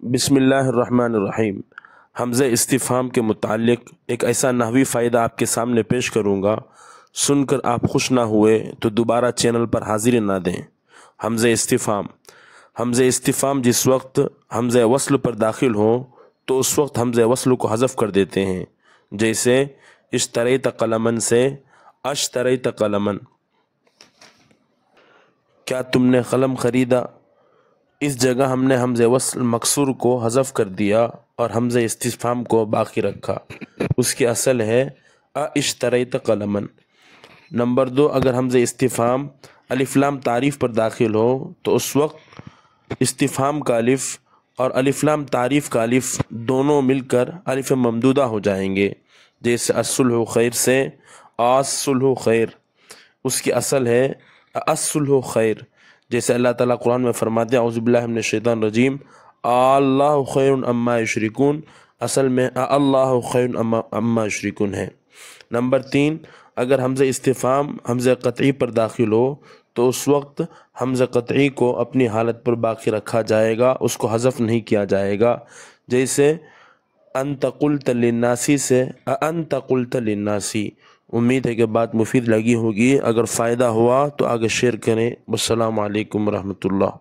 بسم اللہ الرحمن الرحیم۔ حمزہ استفہام کے متعلق ایک ایسا نحوی فائدہ آپ کے سامنے پیش کروں گا، سن کر آپ خوش نہ ہوئے تو دوبارہ چینل پر حاضری نہ دیں۔ حمزہ استفہام جس وقت حمزہ وصل پر داخل ہو تو اس وقت حمزہ وصل کو حذف کر دیتے ہیں، جیسے اشتریت قلمن سے اشتریت قلمن، کیا تم نے قلم خریدا۔ اس جگہ ہم نے حمزہ وصل مکسور کو حذف کر دیا اور حمزہ استفہام کو باقی رکھا۔ اس کی اصل ہے اشتریت قلمن۔ نمبر 2، اگر حمزہ استفہام الف لام تعریف پر داخل ہو تو اس وقت استفہام کا الف اور الف لام تعریف کا الف دونوں مل کر الف ممدودہ ہو جائیں گے، جیسے الصلح خیر سے الصلح خیر۔ اس کی اصل ہے الصلح خیر، جیسے اللہ تعالیٰ قرآن میں فرماتے ہیں اعوذ باللہ من الشیطان الرجیم اللہ خیر اما یشرکون، اصل میں اللہ خیر اما یشرکون ہے۔ نمبر 3، اگر حمزہ استفہام حمزہ قطعی پر داخل ہو تو اس وقت حمزہ قطعی کو اپنی حالت پر باقی رکھا جائے گا، اس کو حذف نہیں کیا جائے گا، جیسے انت قلت للناسی سے انت قلت للناسی۔ امید ہے کہ بات مفید لگی ہوگی، اگر فائدہ ہوا تو آگے شیئر کریں۔ السلام علیکم ورحمۃ اللہ۔